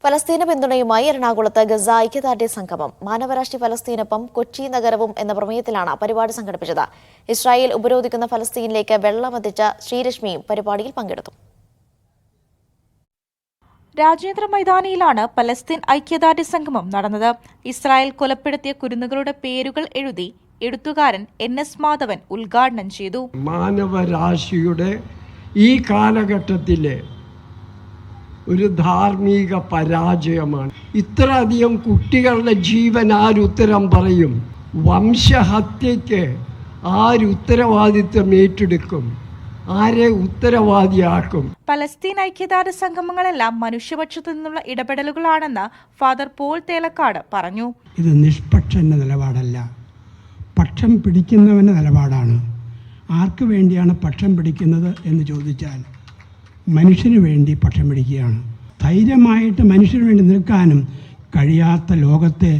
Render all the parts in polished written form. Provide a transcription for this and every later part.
ഫലസ്തീന പിന്തുണയുമായി എറണാകുളത്ത് ഗസ ഐക്യദാർഢ്യ സംഗമം. മാനവരാഷ്ട്രീയ ഫലസ്തീനൊപ്പം കൊച്ചി നഗരവും എന്ന പ്രമേയത്തിലാണ് പരിപാടി സംഘടിപ്പിച്ചത്. ഇസ്രായേൽ ഉപരോധിക്കുന്ന ഫലസ്തീനിലേക്ക് വെള്ളമെത്തിച്ച ശ്രീരശ്മിയും പരിപാടിയിൽ പങ്കെടുത്തു. രാജ്യാന്തര മൈതാനിയിലാണ് പലസ്തീൻ ഐക്യദാർഢ്യ സംഗമം നടന്നത്. ഇസ്രായേൽ കൊലപ്പെടുത്തിയ കുരുന്നുകളുടെ പേരുകൾ എഴുതി എഴുത്തുകാരൻ NS മാധവൻ ഉദ്ഘാടനം ചെയ്തു. മാനവരാശിയുടെ ഈ കാലഘട്ടത്തിലെ ഒരു ധാർമ്മിക പരാജയമാണ്. ഇത്രയധികം കുട്ടികളുടെ ജീവൻ ആരുത്തരം പറയും? വംശഹത്യയ്ക്ക് ആരുത്തരവാദിത്വം ഏറ്റെടുക്കും? ആരെ ഉത്തരവാദിയാക്കും? പലസ്തീൻ ഐക്യദാർഢ്യ സംഗമങ്ങളെല്ലാം മനുഷ്യപക്ഷത്തു നിന്നുള്ള ഇടപെടലുകളാണെന്ന് ഫാദർ പോൾ തേലക്കാട് പറഞ്ഞു. ഇത് നിഷ്പക്ഷന്റെ നിലപാടല്ല, പക്ഷം പിടിക്കുന്നവന്റെ നിലപാടാണ്. ആർക്ക് വേണ്ടിയാണ് പക്ഷം പിടിക്കുന്നത് എന്ന് ചോദിച്ചാൽ മനുഷ്യന് വേണ്ടി പക്ഷം പിടിക്കുകയാണ്. ധൈര്യമായിട്ട് മനുഷ്യന് വേണ്ടി നിൽക്കാനും കഴിയാത്ത ലോകത്തെ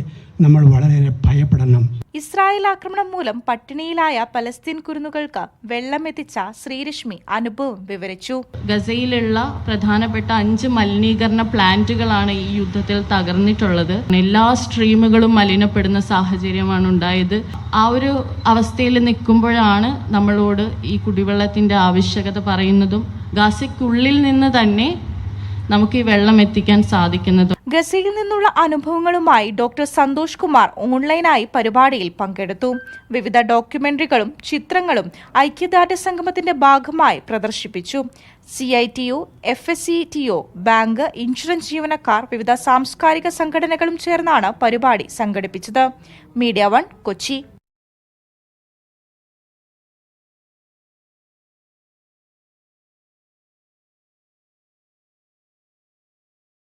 നമ്മൾ വളരെ ഭയപ്പെടണം. ഇസ്രായേൽ ആക്രമണം മൂലം പട്ടിണിയിലായ പലസ്തീൻ കുരുന്നുകൾക്ക് വെള്ളമെത്തിച്ച ശ്രീരശ്മി അനുഭവം വിവരിച്ചു. ഗസയിലുള്ള പ്രധാനപ്പെട്ട 5 മലിനീകരണ പ്ലാന്റുകളാണ് ഈ യുദ്ധത്തിൽ തകർന്നിട്ടുള്ളത്. എല്ലാ സ്ട്രീമുകളും മലിനപ്പെടുന്ന സാഹചര്യമാണ് ഉണ്ടായത്. ആ ഒരു അവസ്ഥയിൽ നിൽക്കുമ്പോഴാണ് നമ്മളോട് ഈ കുടിവെള്ളത്തിന്റെ ആവശ്യകത പറയുന്നതും ഗസയ്ക്കുള്ളിൽ നിന്ന് തന്നെ നമുക്ക് ഈ വെള്ളം എത്തിക്കാൻ സാധിക്കുന്നതും. ഗസയിൽ നിന്നുള്ള അനുഭവങ്ങളുമായി ഡോക്ടർ സന്തോഷ് കുമാർ ഓൺലൈനായി പരിപാടിയിൽ പങ്കെടുത്തു. വിവിധ ഡോക്യുമെന്ററികളും ചിത്രങ്ങളും ഐക്യദാർഢ്യ സംഗമത്തിന്റെ ഭാഗമായി പ്രദർശിപ്പിച്ചു. CITO, FSCTO, ബാങ്ക്, ഇൻഷുറൻസ് ജീവനക്കാർ, വിവിധ സാംസ്കാരിക സംഘടനകളും ചേർന്നാണ് പരിപാടി സംഘടിപ്പിച്ചത്. മീഡിയ 1 കൊച്ചി.